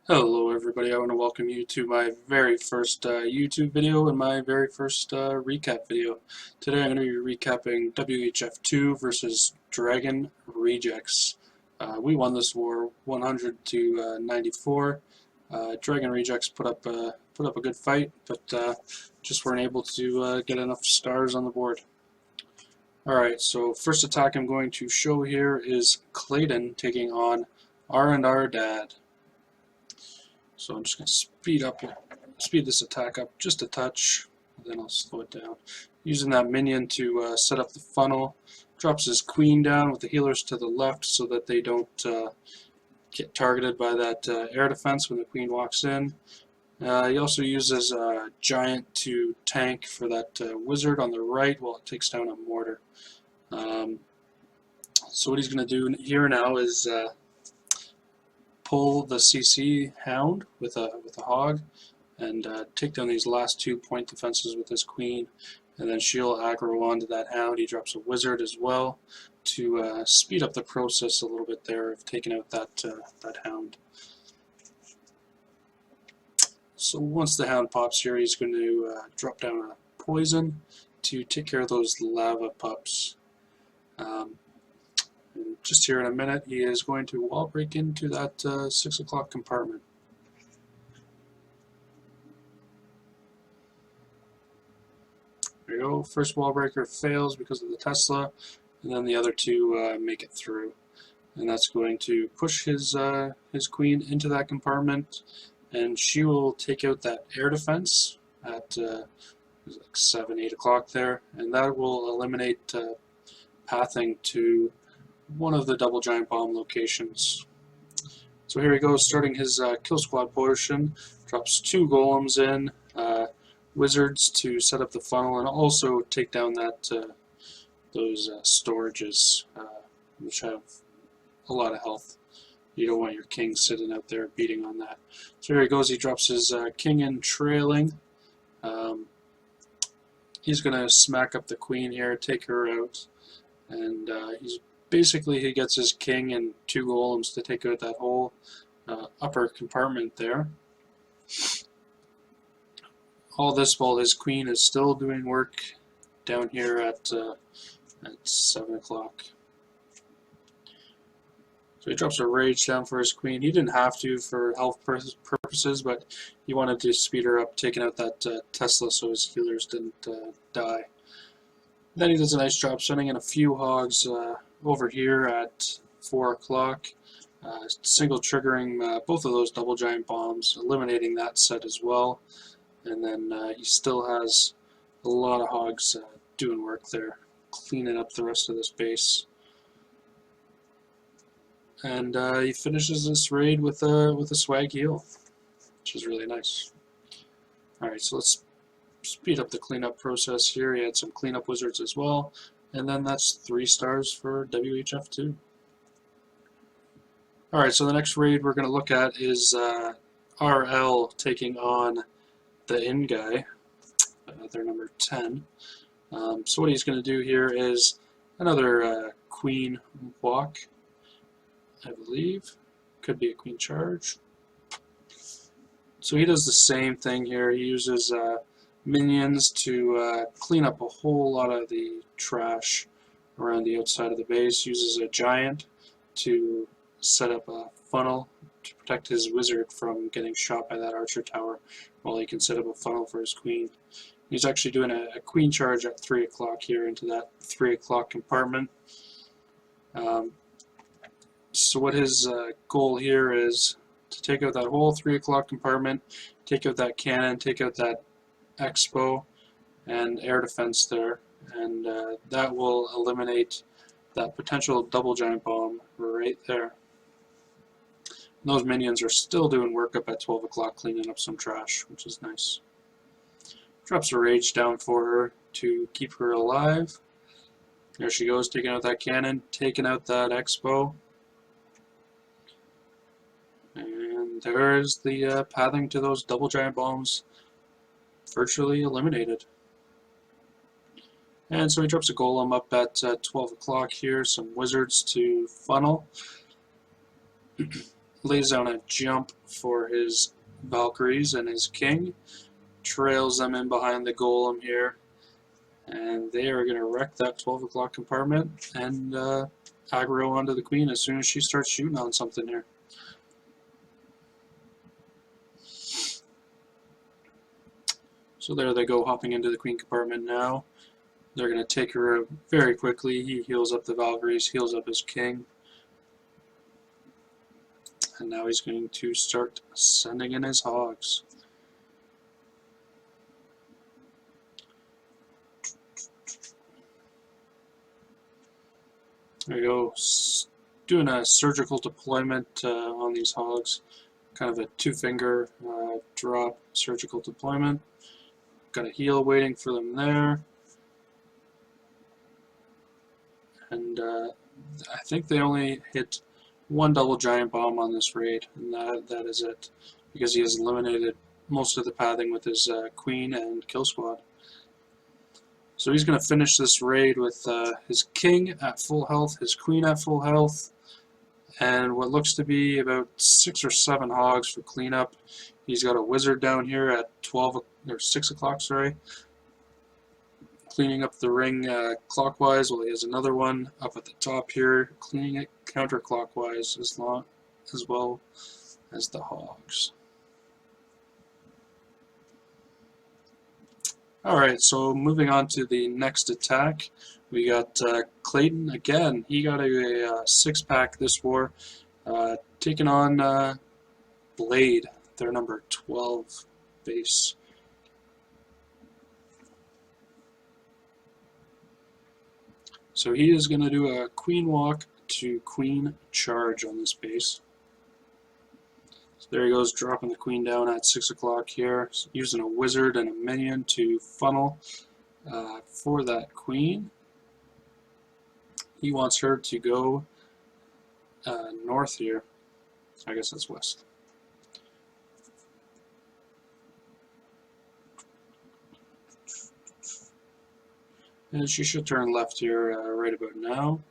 Hello everybody, I want to welcome you to my very first YouTube video and my very first recap video. Today I'm going to be recapping WHF2 versus Dragon Rejects. We won this war 100 to 94. Dragon Rejects put up a good fight, but just weren't able to get enough stars on the board. Alright, so first attack I'm going to show here is Clayton taking on R&R Dad. So I'm just going to speed this attack up just a touch, then I'll slow it down. Using that minion to set up the funnel, drops his queen down with the healers to the left so that they don't get targeted by that air defense when the queen walks in. He also uses a giant to tank for that wizard on the right while it takes down a mortar. So what he's going to do here now is pull the CC hound with a hog and take down these last 2 point defenses with his queen, and then she'll aggro onto that hound. He drops a wizard as well to speed up the process a little bit there of taking out that hound. So once the hound pops here, he's going to drop down a poison to take care of those lava pups. And just here in a minute, he is going to wall break into that 6 o'clock compartment. There you go. First wall breaker fails because of the Tesla, and then the other two make it through. And that's going to push his queen into that compartment, and she will take out that air defense at like 7, 8 o'clock there, and that will eliminate pathing to one of the double giant bomb locations. So here he goes, starting his kill squad portion. Drops 2 golems in, wizards to set up the funnel, and also take down that those storages, which have a lot of health. You don't want your king sitting out there beating on that. So here he goes. He drops his king in trailing. He's going to smack up the queen here, take her out, and he gets his king and 2 golems to take out that whole upper compartment there. All this while his queen is still doing work down here at 7 o'clock. So he drops a rage down for his queen. He didn't have to for health purposes, but he wanted to speed her up, taking out that Tesla so his healers didn't die. Then he does a nice job sending in a few hogs over here at 4 o'clock, single triggering both of those double giant bombs, eliminating that set as well. And then he still has a lot of hogs doing work there, cleaning up the rest of this base. And he finishes this raid with a swag heal, which is really nice. Alright, so let's speed up the cleanup process here. He had some cleanup wizards as well, and then that's 3 stars for WHF2. Alright, so the next raid we're going to look at is RL taking on the in guy, their number 10. So what he's going to do here is another queen walk, I believe. Could be a queen charge. So he does the same thing here. He uses minions to clean up a whole lot of the trash around the outside of the base. Uses a giant to set up a funnel to protect his wizard from getting shot by that archer tower, while he can set up a funnel for his queen. He's actually doing a queen charge at 3 o'clock here into that 3 o'clock compartment. So what his goal here is to take out that whole 3 o'clock compartment, take out that cannon, take out that expo and air defense there, and that will eliminate that potential double giant bomb right there. And those minions are still doing work up at 12 o'clock, cleaning up some trash, which is nice. Drops a rage down for her to keep her alive. There she goes, taking out that cannon, taking out that expo. And there's the pathing to those double giant bombs virtually eliminated. And so he drops a golem up at 12 o'clock here, some wizards to funnel. lays down a jump for his Valkyries and his king, trails them in behind the golem here, and they are going to wreck that 12 o'clock compartment and aggro onto the queen as soon as she starts shooting on something here. So there they go, hopping into the queen compartment now. They're going to take her out very quickly. He heals up the Valkyries, heals up his king. And now he's going to start sending in his hogs. There you go, doing a surgical deployment on these hogs. Kind of a two-finger drop surgical deployment. Got a heal waiting for them there. And I think they only hit one double giant bomb on this raid, and that is it, because he has eliminated most of the pathing with his queen and kill squad. So he's going to finish this raid with his king at full health, his queen at full health, and what looks to be about 6 or 7 hogs for cleanup. He's got a wizard down here at 6 o'clock, sorry, cleaning up the ring clockwise, while he has another one up at the top here, cleaning it counterclockwise as well as the hogs. Alright, so moving on to the next attack, we got Clayton again. He got a 6-pack this war, taking on Blade, their number 12 base. So he is going to do a queen walk to queen charge on this base. So there he goes, dropping the queen down at 6 o'clock here, using a wizard and a minion to funnel for that queen. He wants her to go north here. I guess that's west. And she should turn left here right about now.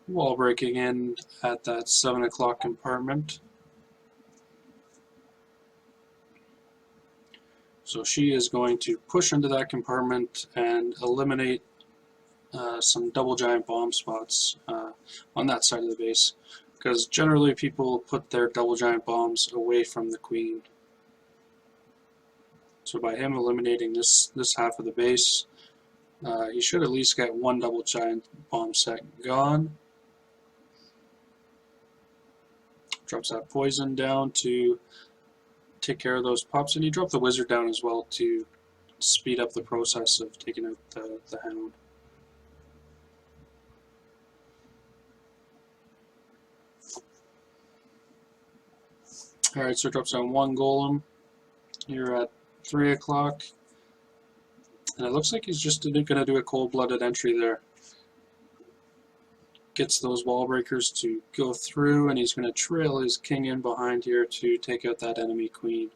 Wall breaking in at that 7 o'clock compartment. So she is going to push into that compartment and eliminate some double giant bomb spots on that side of the base, because generally people put their double giant bombs away from the queen. So by him eliminating this half of the base, he should at least get one double giant bomb set gone. Drops that poison down to take care of those pops, and he dropped the wizard down as well to speed up the process of taking out the hound. Alright, so it drops down one golem here at 3 o'clock, and it looks like he's just going to do a cold-blooded entry there. Gets those wall breakers to go through, and he's going to trail his king in behind here to take out that enemy queen.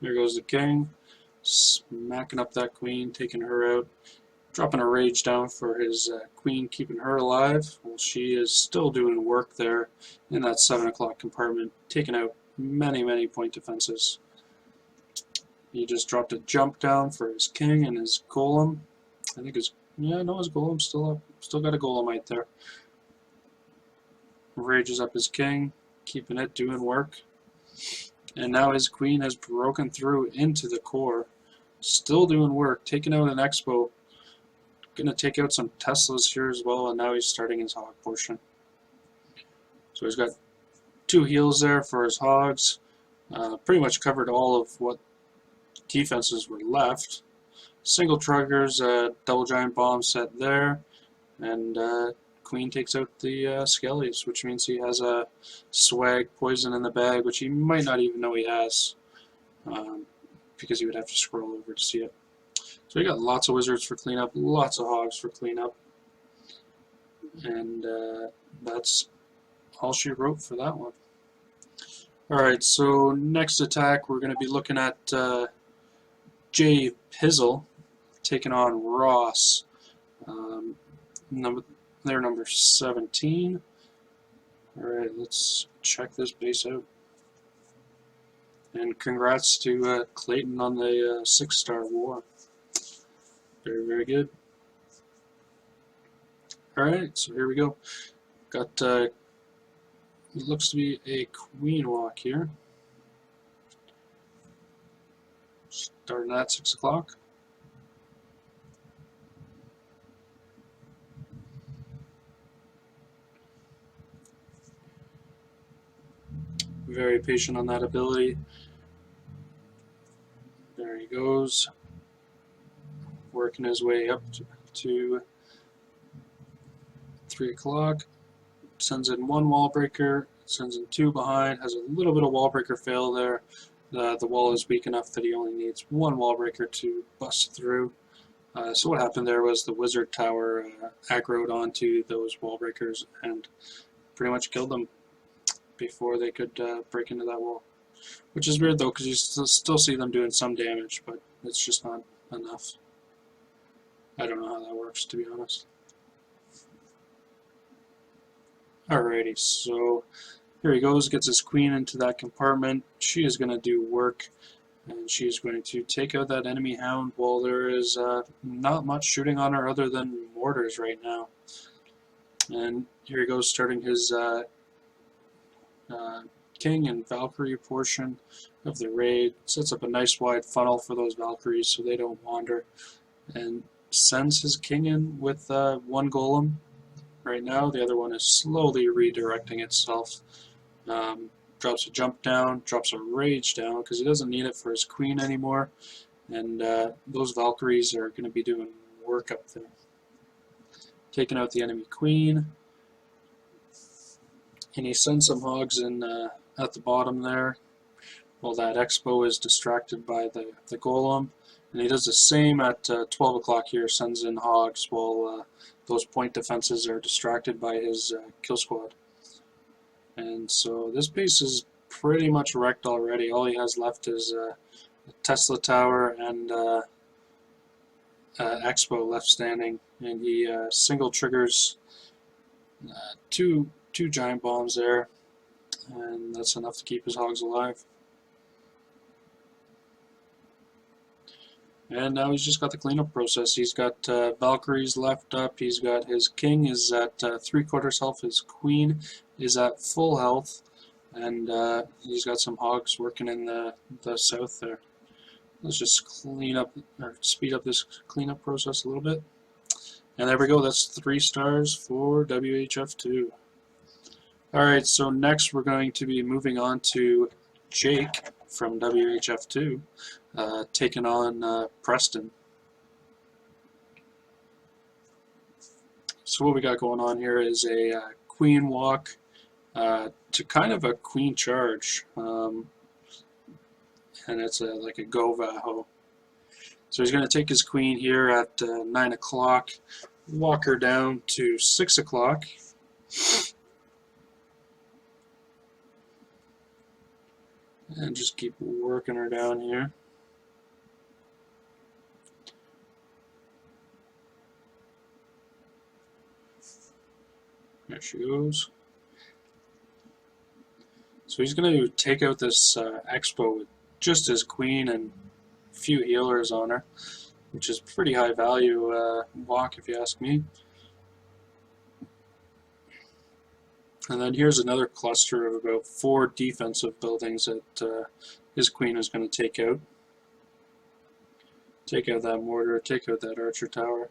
There goes the king, smacking up that queen, taking her out, dropping a rage down for his queen, keeping her alive. Well, she is still doing work there in that 7 o'clock compartment, taking out many point defenses. He just dropped a jump down for his king and his golem. I think his golem's still up. Still got a golemite there. Rages up his king, keeping it doing work. And now his queen has broken through into the core. Still doing work, taking out an expo. Gonna take out some Teslas here as well, and now he's starting his hog portion. So he's got 2 heals there for his hogs. Pretty much covered all of what defenses were left. Single triggers, double giant bomb set there, and queen takes out the skellies, which means he has a swag poison in the bag, which he might not even know he has, because he would have to scroll over to see it. So we got lots of wizards for cleanup, lots of hogs for cleanup, and that's all she wrote for that one. Alright, so next attack we're going to be looking at Jay Pizzle taking on Ross. Um, they're number 17. Alright, let's check this base out. And congrats to Clayton on the 6-star war. Very, very good. Alright, so here we go. Got, it looks to be a queen walk here. Starting at 6 o'clock. Very patient on that ability. There he goes. Working his way up to 3 o'clock. Sends in 1 wall breaker, sends in 2 behind, has a little bit of wall breaker fail there. The wall is weak enough that he only needs 1 wall breaker to bust through. So what happened there was the wizard tower aggroed onto those wall breakers and pretty much killed them before they could break into that wall. Which is weird though, because you still see them doing some damage, but it's just not enough. I don't know how that works, to be honest. Alrighty, so here he goes, gets his queen into that compartment. She is going to do work, and she is going to take out that enemy hound while there is not much shooting on her other than mortars right now. And here he goes, starting his King and Valkyrie portion of the raid. Sets up a nice wide funnel for those Valkyries so they don't wander. And sends his King in with 1 golem right now. The other one is slowly redirecting itself. Drops a jump down, drops a rage down because he doesn't need it for his queen anymore. And those Valkyries are going to be doing work up there. Taking out the enemy queen. And he sends some hogs in at the bottom there, while that Expo is distracted by the golem. And he does the same at 12 o'clock here, sends in hogs while those point defenses are distracted by his kill squad. And so this base is pretty much wrecked already. All he has left is a Tesla tower and Expo left standing. And he single triggers two giant bombs there, and that's enough to keep his hogs alive. And now he's just got the cleanup process. He's got Valkyries left up. He's got his king is at 3/4 health. His queen is at full health, and he's got some hogs working in the south there. Let's just clean up or speed up this cleanup process a little bit. And there we go. That's 3 stars for WHF2. Alright, so next we're going to be moving on to Jake from WHF2, taking on Preston. So what we got going on here is a queen walk to kind of a queen charge, and it's like a go Vaho. So he's going to take his queen here at 9 o'clock, walk her down to 6 o'clock. And just keep working her down here. There she goes. So he's going to take out this Expo with just his queen and a few healers on her, which is pretty high value walk if you ask me. And then here's another cluster of about 4 defensive buildings that his queen is going to take out. Take out that mortar, take out that archer tower.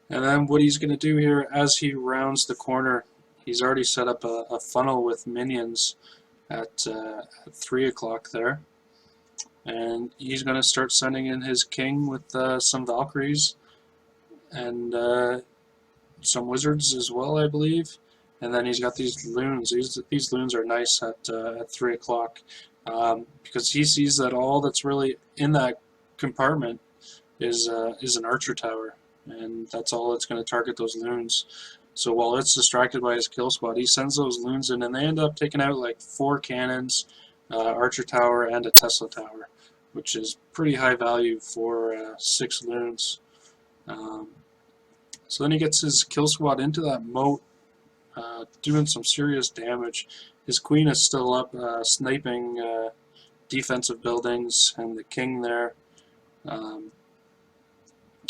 And then what he's going to do here, as he rounds the corner, he's already set up a funnel with minions at 3 o'clock there. And he's going to start sending in his king with some Valkyries and some wizards as well, I believe. And then he's got these loons. These loons are nice at 3 o'clock because he sees that all that's really in that compartment is an archer tower, and that's all that's going to target those loons. So while it's distracted by his kill squad, he sends those loons in, and they end up taking out like 4 cannons, Archer Tower, and a Tesla Tower, which is pretty high value for 6 loons. So then he gets his kill squad into that moat, doing some serious damage. His queen is still up, sniping defensive buildings, and the king there.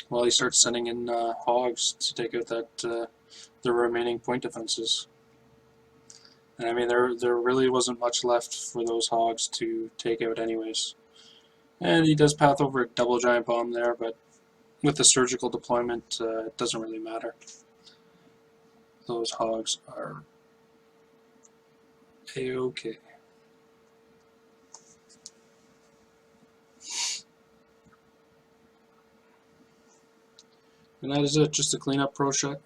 While he starts sending in hogs to take out the remaining point defenses. And I mean, there really wasn't much left for those hogs to take out anyways. And he does path over a double giant bomb there, but with the surgical deployment, it doesn't really matter. Those hogs are A-okay. And that is it, just the cleanup portion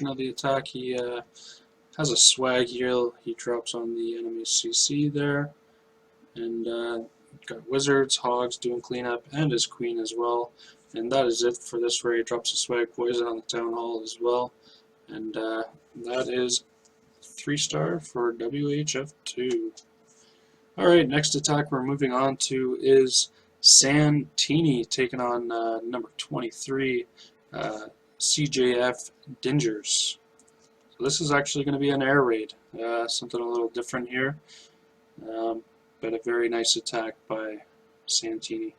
of the attack. He has a swag heal he drops on the enemy's CC there. And got wizards, hogs doing cleanup, and his queen as well. And that is it for this raid. Drops a swag poison on the town hall as well. And that is 3-star for WHF2. Alright, next attack we're moving on to is Santini taking on number 23, CJF Dingers. So this is actually going to be an air raid, something a little different here, but a very nice attack by Santini.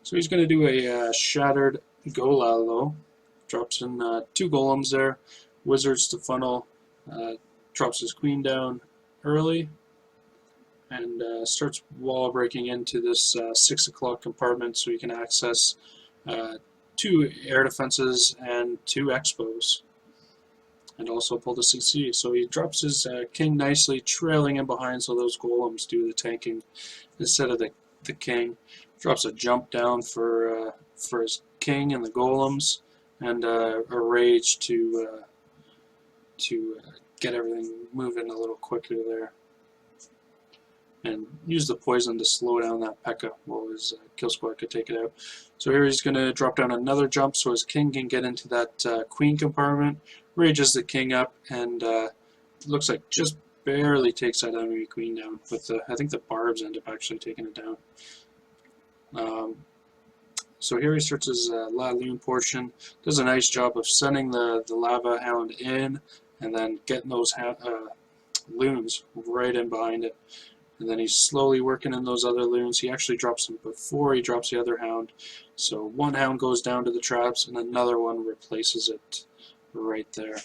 So he's going to do a shattered Golalo, drops in 2 golems there, wizards to funnel, drops his queen down early, and starts wall breaking into this 6 o'clock compartment so he can access 2 air defenses and 2 expos, and also pull the CC. So he drops his king nicely, trailing in behind so those golems do the tanking instead of the king. Drops a jump down for his king and the golems, and a rage to get everything moving a little quicker there. And use the poison to slow down that P.E.K.K.A. while his kill squad could take it out. So here he's going to drop down another jump so his king can get into that queen compartment, rages the king up, and looks like just barely takes that enemy queen down. With I think the barbs end up actually taking it down. So here he starts his La Lune portion, does a nice job of sending the lava hound in, and then getting those loons right in behind it. And then he's slowly working in those other loons. He actually drops them before he drops the other hound. So one hound goes down to the traps and another one replaces it right there.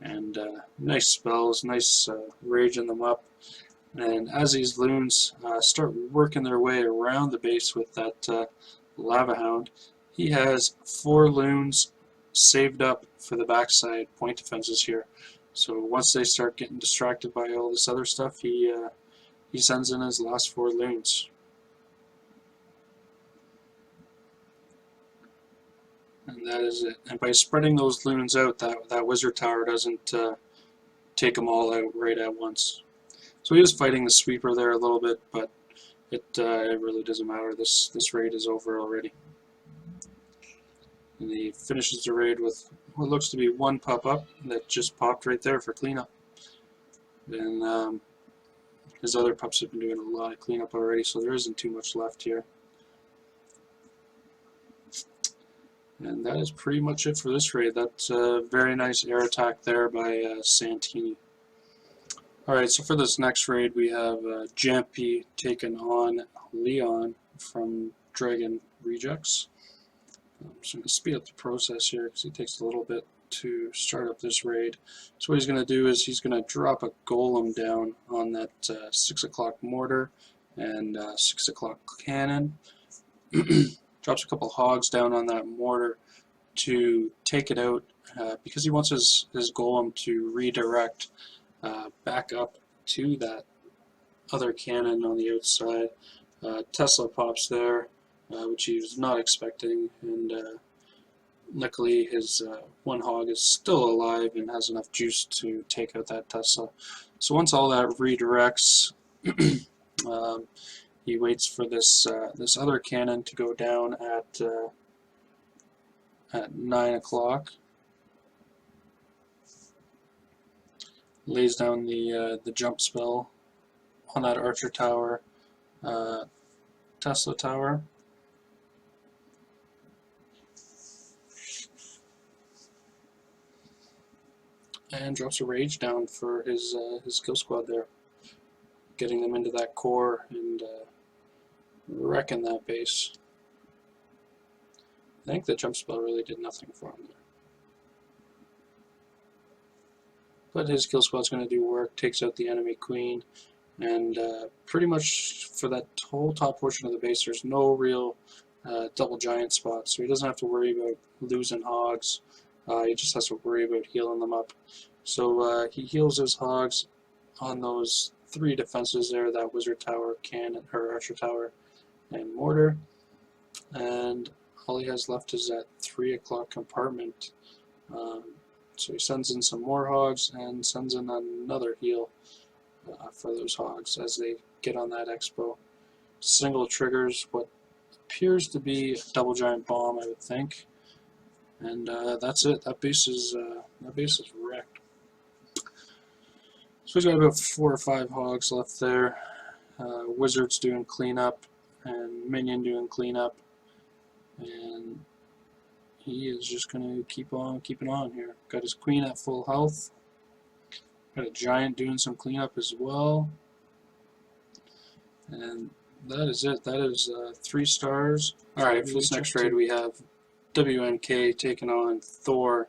And nice spells, nice raging them up. And as these loons start working their way around the base with that lava hound, he has 4 loons saved up for the backside point defenses here. So once they start getting distracted by all this other stuff, he sends in his last 4 loons. And that is it. And by spreading those loons out, that wizard tower doesn't take them all out right at once. So he is fighting the sweeper there a little bit, but it really doesn't matter. This raid is over already. And he finishes the raid with what looks to be 1 pop-up that just popped right there for cleanup. And his other pups have been doing a lot of cleanup already, so there isn't too much left here. And that is pretty much it for this raid. That's a very nice air attack there by Santini. Alright, so for this next raid we have Jampy taking on Leon from Dragon Rejects. I'm just going to speed up the process here because it takes a little bit to start up this raid. So what he's going to do is he's going to drop a golem down on that 6 o'clock mortar and 6 o'clock cannon. Drops a couple hogs down on that mortar to take it out because he wants his golem to redirect back up to that other cannon on the outside. Tesla pops there, which he was not expecting, and luckily his 1 hog is still alive and has enough juice to take out that Tesla. So once all that redirects, he waits for this this other cannon to go down at 9 o'clock. Lays down the jump spell on that archer tower, Tesla Tower. And drops a rage down for his kill squad there, getting them into that core and wrecking that base. I think the jump spell really did nothing for him there. But his kill squad's going to do work, takes out the enemy queen, and pretty much for that whole top portion of the base, there's no real double giant spots, so he doesn't have to worry about losing hogs. He just has to worry about healing them up. So he heals his hogs on those 3 defenses there, that wizard tower, cannon, or archer tower, and mortar. And all he has left is that 3 o'clock compartment. So he sends in some more hogs and sends in another heal for those hogs as they get on that expo. Single triggers what appears to be a double giant bomb, I would think. And that's it. That base is wrecked. So he's got about 4 or 5 hogs left there. Wizards doing cleanup and minion doing cleanup, and he is just going to keep on keeping on here. Got his queen at full health. Got a giant doing some cleanup as well. And that is it. That is 3 stars. Alright, for this next raid we have WNK taking on Thor.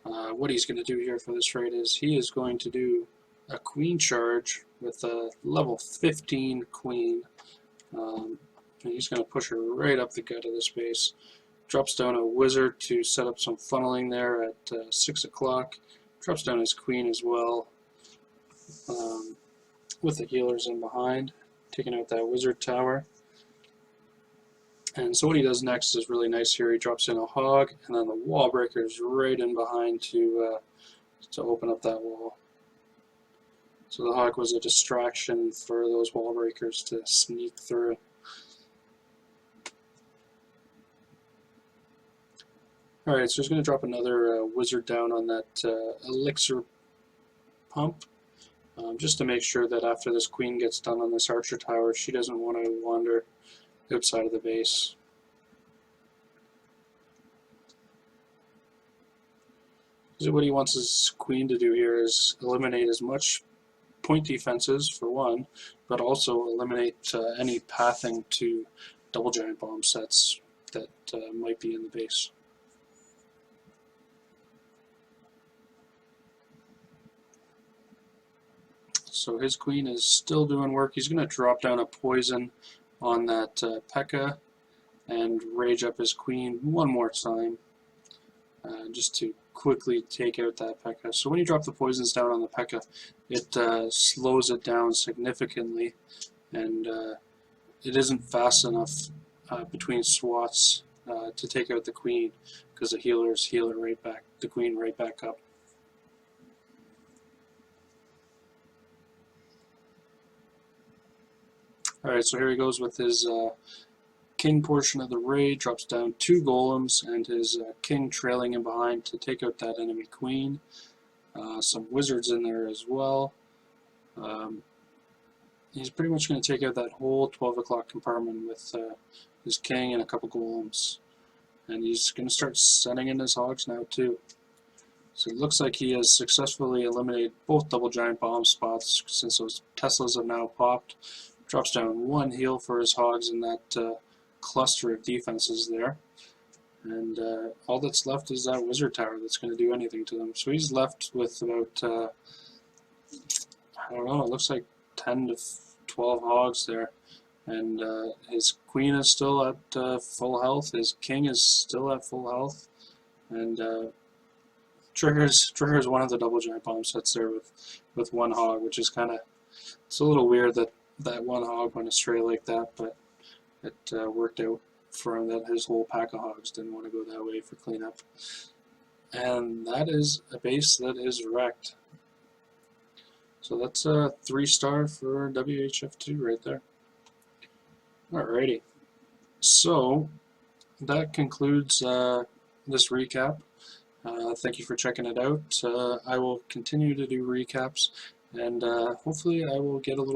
What he's going to do here for this raid is he is going to do a queen charge with a level 15 queen. And he's going to push her right up the gut of this base. Drops down a wizard to set up some funneling there at 6 o'clock. Drops down his queen as well, with the healers in behind, taking out that wizard tower. And so what he does next is really nice here. He drops in a hog, and then the wall breaker is right in behind to open up that wall. So the hog was a distraction for those wall breakers to sneak through. Alright, so he's going to drop another wizard down on that elixir pump, just to make sure that after this queen gets done on this archer tower, she doesn't want to wander outside of the base. So what he wants his queen to do here is eliminate as much point defenses, for one, but also eliminate any pathing to double giant bomb sets that might be in the base. So his queen is still doing work. He's going to drop down a poison on that P.E.K.K.A. and rage up his queen one more time, just to quickly take out that P.E.K.K.A. So when you drop the poisons down on the P.E.K.K.A., it slows it down significantly, and it isn't fast enough between swats to take out the queen, because the healers heal it right back, the queen right back up. Alright, so here he goes with his king portion of the raid, drops down 2 golems and his king trailing in behind to take out that enemy queen. Some wizards in there as well. He's pretty much going to take out that whole 12 o'clock compartment with his king and a couple golems. And he's going to start sending in his hogs now too. So it looks like he has successfully eliminated both double giant bomb spots since those Teslas have now popped. Drops down 1 heal for his hogs in that cluster of defenses there. And all that's left is that wizard tower that's going to do anything to them. So he's left with about, I don't know, it looks like 10 to 12 hogs there. And his queen is still at full health, his king is still at full health, and triggers one of the double giant bomb sets there with 1 hog, which is kind of, it's a little weird that 1 hog went astray like that, but it worked out for him that his whole pack of hogs didn't want to go that way for cleanup. And that is a base that is wrecked. So that's a 3-star for WHF2 right there. Alrighty, so that concludes this recap. Thank you for checking it out. I will continue to do recaps, and hopefully I will get a little